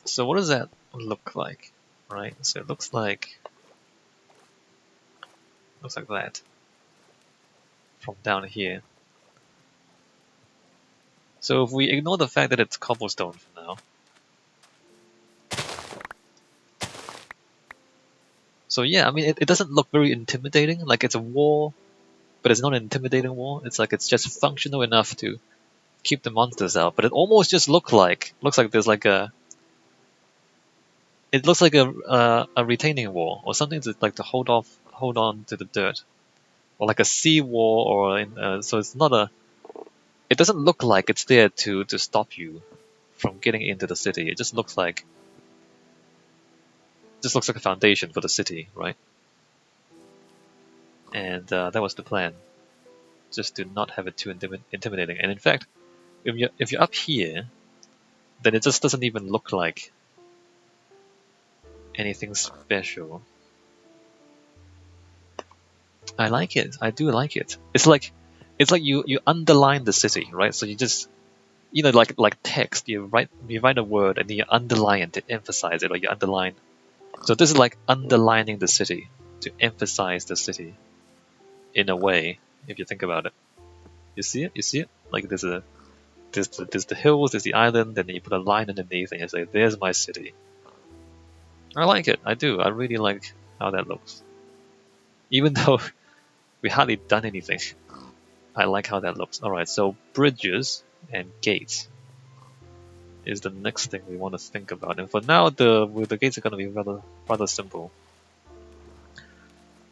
So what does that look like? Right, so it looks like that from down here. So if we ignore the fact that it's cobblestone for now. So yeah, I mean it doesn't look very intimidating, like it's a wall, but it's not an intimidating wall. It's like it's just functional enough to keep the monsters out. But it almost just looks like there's like a it looks like a retaining wall or something to like to hold on to the dirt, or like a sea wall, or so it's not a. It doesn't look like it's there to stop you from getting into the city. It just looks like a foundation for the city, right? And that was the plan, just to not have it too intimidating. And in fact, if you're up here, then it just doesn't even look like anything special. I like it. I do like it. It's like you underline the city, right? So you just like text, you write a word and then you underline it to emphasize it, or you underline. So this is like underlining the city to emphasize the city in a way. If you think about it, you see it. You see it. Like there's the hills, there's the island, and then you put a line underneath and you say, "There's my city." I like it. I do. I really like how that looks. Even though we hardly done anything, I like how that looks. All right. So bridges and gates is the next thing we want to think about. And for now, the gates are going to be rather simple.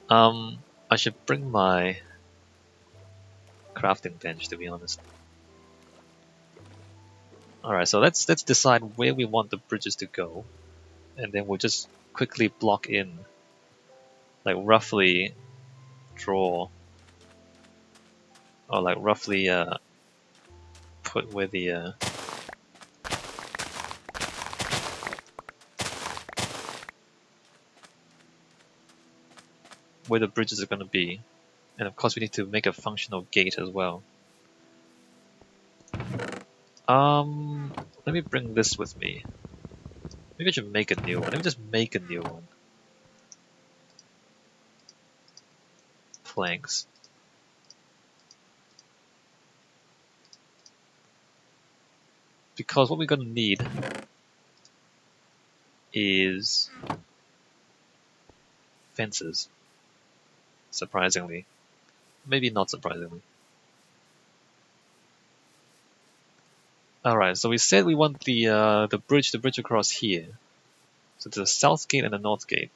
I should bring my crafting bench, to be honest. All right, so let's decide where we want the bridges to go, and then we'll just quickly block in, like roughly draw, or like roughly put where the bridges are going to be. And of course we need to make a functional gate as well. Let me bring this with me. Maybe I should make a new one. Let me just make a new one. Planks. Because what we're going to need is fences. Surprisingly. Maybe not surprisingly. Alright, so we said we want the bridge across here. So there's a south gate and a north gate.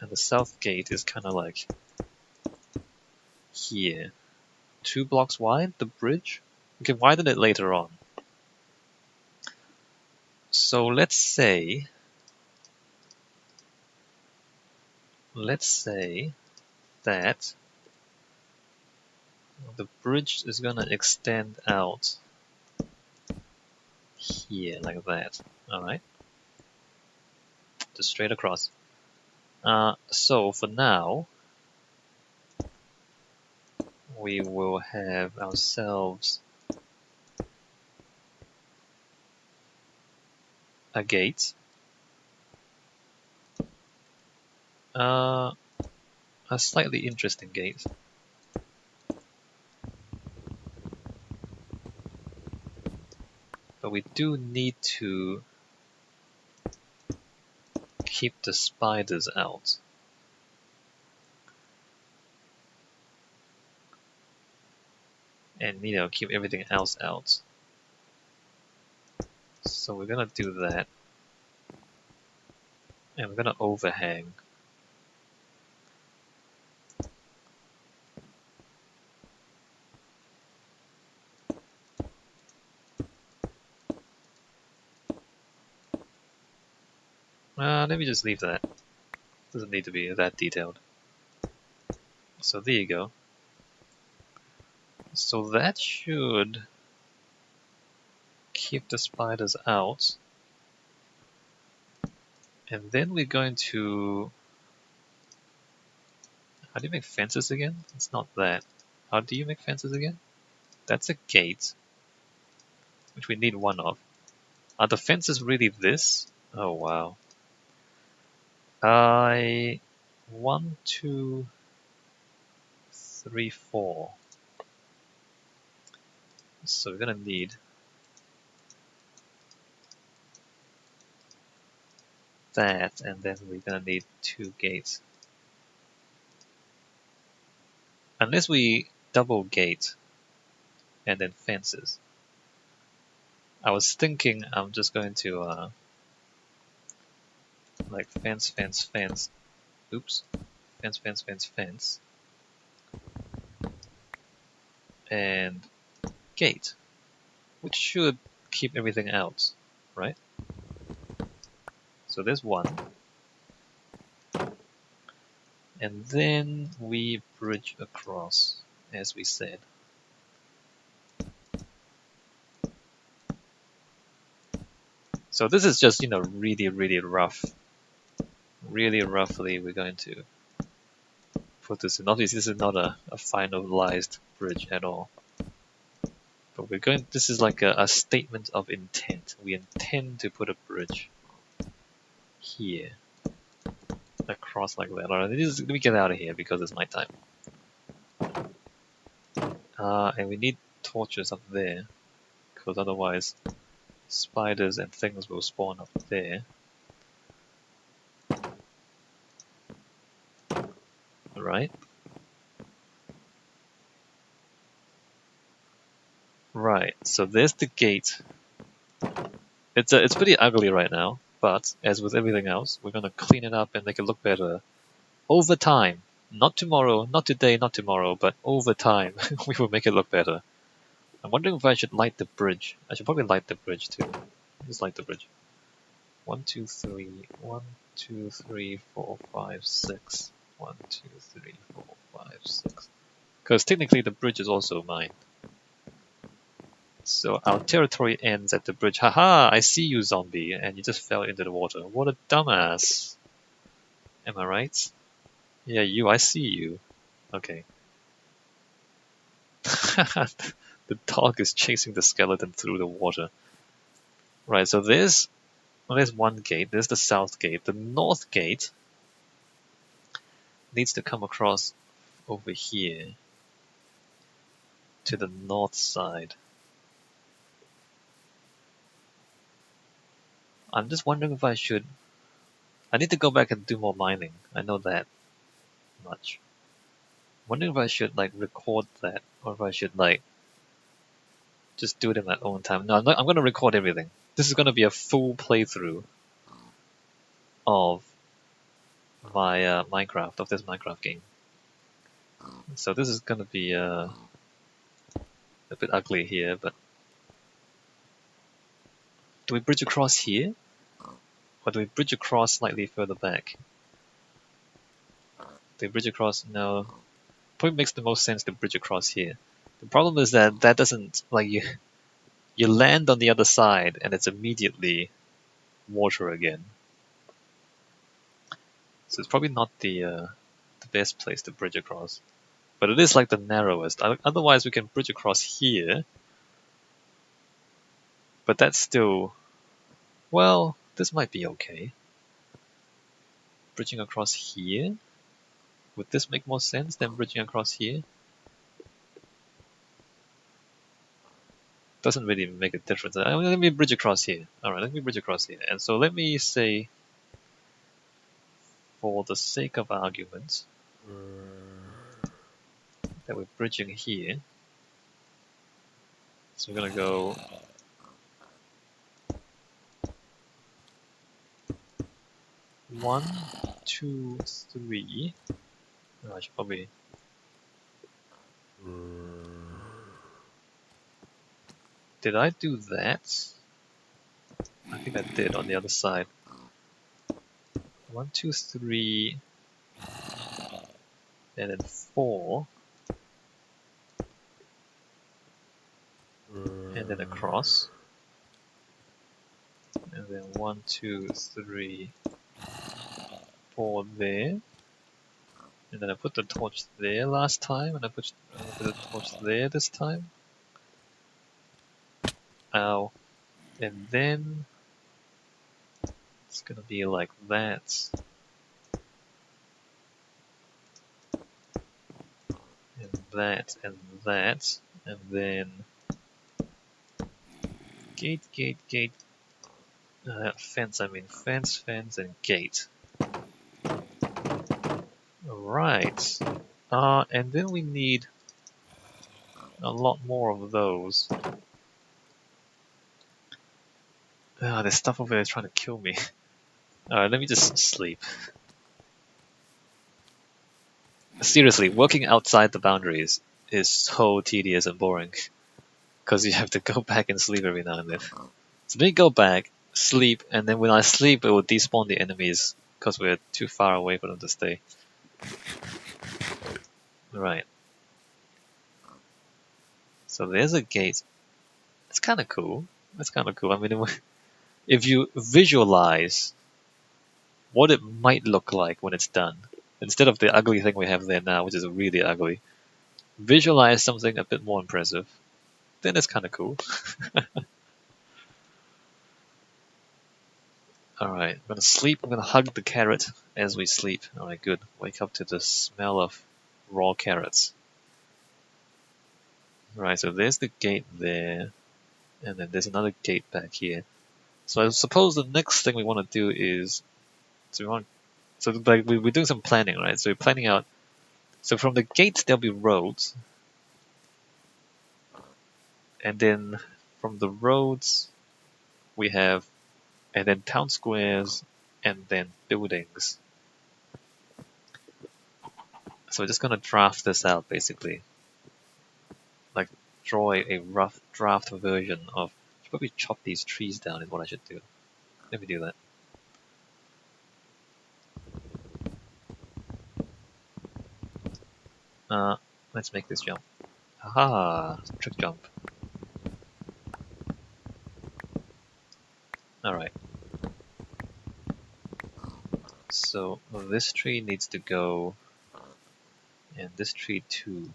And the south gate is kind of like here. 2 blocks wide, the bridge? We can widen it later on. So let's say that the bridge is gonna extend out here like that. Alright? Just straight across. So for now, we will have ourselves a gate. A slightly interesting gate. But we do need to keep the spiders out. And keep everything else out. So we're gonna do that. And we're gonna overhang. Let me just leave that. Doesn't need to be that detailed. So there you go. So that should keep the spiders out. And then we're going to... How do you make fences again? It's not that. How do you make fences again? That's a gate, which we need one of. Are the fences really this? Oh wow. I 1, 2, 3, 4. So we're gonna need that, and then we're gonna need 2 gates. Unless we double gate and then fences. I was thinking I'm just going to like fence, fence, fence. Oops. Fence, fence, fence, fence. And gate, which should keep everything out, right? So there's one. And then we bridge across, as we said. So this is just, really, really rough. Really roughly, we're going to put this in. Obviously, this is not a finalized bridge at all. But this is like a statement of intent. We intend to put a bridge here. Across like that. Alright, let me get out of here because it's nighttime. And we need torches up there. Because otherwise, spiders and things will spawn up there. Right? Right, so there's the gate. It's pretty ugly right now, but as with everything else, we're gonna clean it up and make it look better over time. Not tomorrow, not today, not tomorrow, but over time, we will make it look better. I'm wondering if I should light the bridge. I should probably light the bridge too. Just light the bridge. 1, 2, 3. 1, 2, 3, 4, 5, 6. 1, 2, 3, 4, 5, 6. Because technically the bridge is also mine. So our territory ends at the bridge. Haha, I see you, zombie, and you just fell into the water. What a dumbass. Am I right? Yeah, I see you. Okay. The dog is chasing the skeleton through the water. Right, so there's one gate. There's the south gate. The north gate needs to come across over here to the north side. I'm just wondering if I need to go back and do more mining. I know that much. Wondering if I should record that, or if I should just do it in my own time. No, I'm going to record everything. This is going to be a full playthrough of my this Minecraft game. So this is going to be a bit ugly here, but do we bridge across here? Or do we bridge across slightly further back? Do we bridge across? No. Probably makes the most sense to bridge across here. The problem is that doesn't, you land on the other side and it's immediately water again. So it's probably not the best place to bridge across. But it is the narrowest. Otherwise we can bridge across here. But that's still... Well, this might be okay. Bridging across here? Would this make more sense than bridging across here? Doesn't really make a difference. Let me bridge across here. Alright, let me bridge across here. And so let me say, for the sake of argument, that we're bridging here. So we're gonna go 1, 2, 3. Oh, I should probably... Did I do that? I think I did on the other side. 1, 2, 3, and then 4, and then across, and then 1, 2, 3, 4 there, and then I put the torch there last time, and I put the torch there this time. Ow. And then It's gonna be like that. And that, and that. And then gate, gate, gate. Fence, fence, fence, and gate. Right. And then we need a lot more of those. There's stuff over there trying to kill me. Alright, let me just sleep. Seriously, working outside the boundaries is so tedious and boring. Because you have to go back and sleep every now and then. So let me go back, sleep, and then when I sleep it will despawn the enemies because we're too far away for them to stay. Right. So there's a gate. It's kind of cool. It's kind of cool. I mean, if you visualize what it might look like when it's done, instead of the ugly thing we have there now, which is really ugly, visualize something a bit more impressive, then it's kind of cool. Alright, I'm gonna sleep. I'm gonna hug the carrot as we sleep. Alright, good. Wake up to the smell of raw carrots. Right, so there's the gate there, and then there's another gate back here. So I suppose the next thing we want to do is, we're doing some planning, right? So we're planning out. So from the gates there'll be roads, and then from the roads we have, and then town squares, and then buildings. So we're just gonna draft this out basically, like draw a rough draft version of. Should probably chop these trees down is what I should do. Let me do that. Let's make this jump. Haha, trick jump. Alright. So this tree needs to go, and this tree too.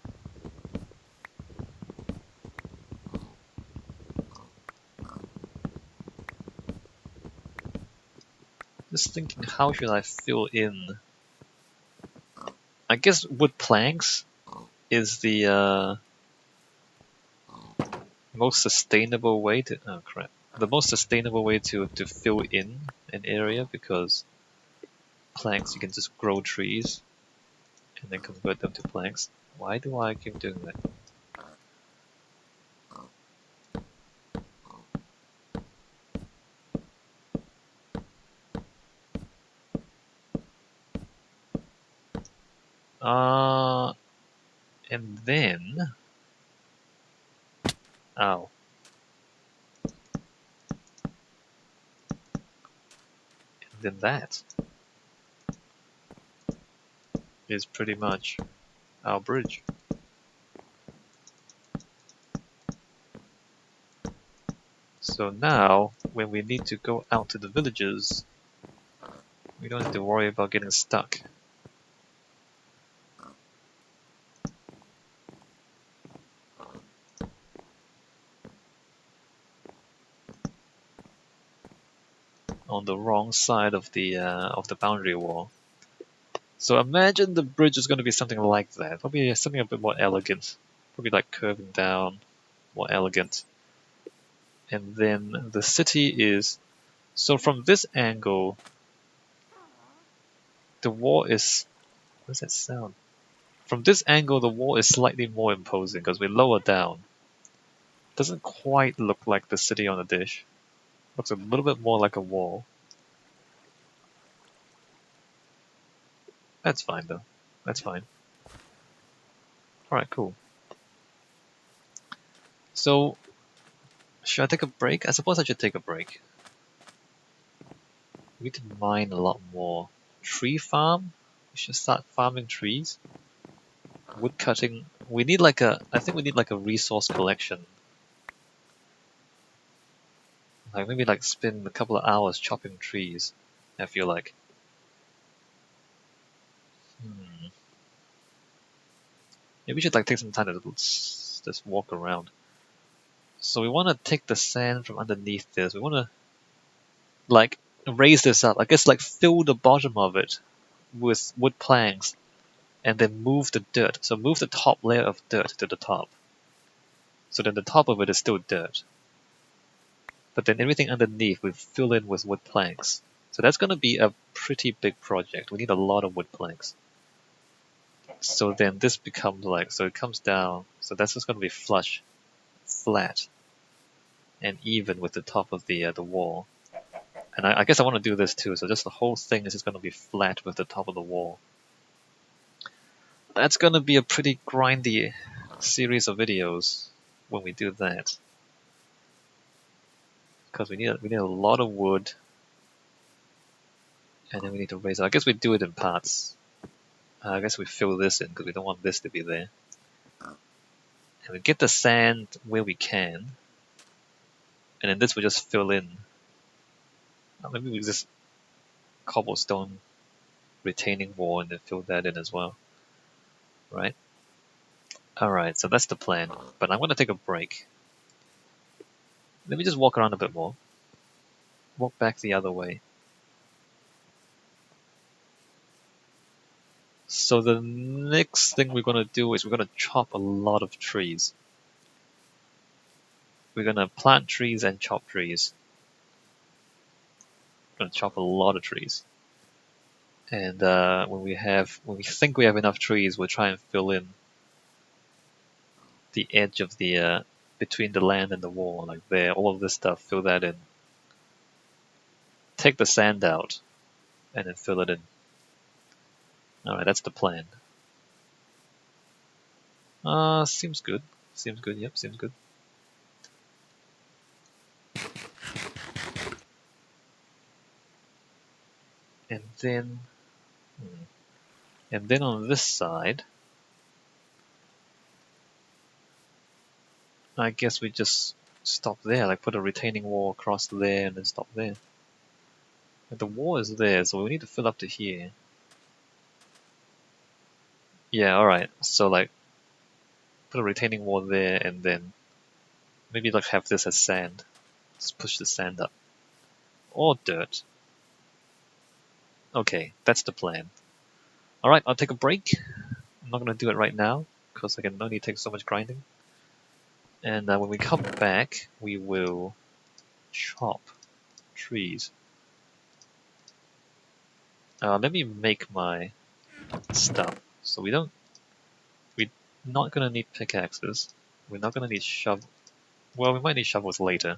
Just thinking, how should I fill in? I guess wood planks is the most sustainable way to. Oh crap! The most sustainable way to fill in an area, because planks you can just grow trees and then convert them to planks. Why do I keep doing that? And then, ow. And then that is pretty much our bridge. So now, when we need to go out to the villages, we don't have to worry about getting stuck. On the wrong side of the boundary wall. So imagine the bridge is going to be something like that. Probably something a bit more elegant. Probably like curving down, more elegant. And then the city is... So from this angle, the wall is... What does that sound? From this angle, the wall is slightly more imposing because we lower down. Doesn't quite look like the city on a dish. Looks a little bit more like a wall. That's fine though. That's fine. Alright, cool. So, should I take a break? I suppose I should take a break. We need to mine a lot more. Tree farm? We should start farming trees. Wood cutting. We need like a... I think we need like a resource collection. Like maybe like spend a couple of hours chopping trees, I feel like. Maybe we should like take some time to just walk around. So we want to take the sand from underneath this. We want to, like, raise this up. I guess like fill the bottom of it with wood planks and then move the dirt. So move the top layer of dirt to the top. So then the top of it is still dirt. But then everything underneath we fill in with wood planks. So that's going to be a pretty big project. We need a lot of wood planks. So then this becomes like, so it comes down. So that's just going to be flush, flat, and even with the top of the wall. And I guess I want to do this too. So just the whole thing is just going to be flat with the top of the wall. That's going to be a pretty grindy series of videos when we do that. Because we need a lot of wood. And then we need to raise it. I guess we do it in parts. I guess we fill this in because we don't want this to be there. And we get the sand where we can. And then this we just fill in. Maybe we just cobblestone retaining wall and then fill that in as well. Right? Alright, so that's the plan. But I'm going to take a break. Let me just walk around a bit more. Walk back the other way. So the next thing we're going to do is we're going to chop a lot of trees. We're going to plant trees and chop trees. We're going to chop a lot of trees. And when we think we have enough trees, we'll try and fill in the edge of the between the land and the wall, like there, all of this stuff, fill that in. Take the sand out, and then fill it in. Alright, that's the plan. Seems good. Seems good, yep, seems good. And then on this side, I guess we just stop there, like put a retaining wall across there and then stop there. But the wall is there, so we need to fill up to here. Yeah, alright, so like put a retaining wall there and then maybe like have this as sand. Just push the sand up. Or dirt. Okay, that's the plan. Alright, I'll take a break. I'm not going to do it right now, because I can only take so much grinding. And when we come back, we will chop trees. Let me make my stuff. So we're not going to need pickaxes. We're not going to need shovels. Well, we might need shovels later.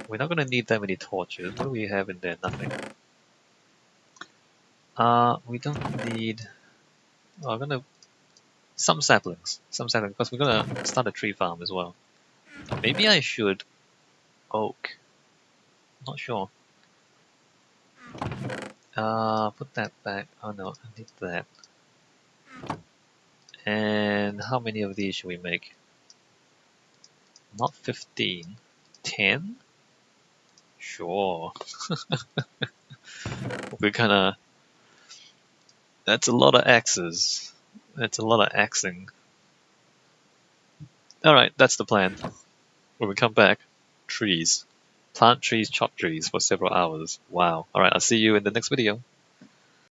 We're not going to need that many torches. What do we have in there? Nothing. We don't need... Oh, I'm gonna... Some saplings, because we're gonna start a tree farm as well. Maybe I should... Oak. Not sure. Put that back. Oh no, I need that. And how many of these should we make? Not 15. 10? Sure. We're gonna... That's a lot of axes. That's a lot of axing. Alright, that's the plan. When we come back, trees. Plant trees, chop trees for several hours. Wow. Alright, I'll see you in the next video.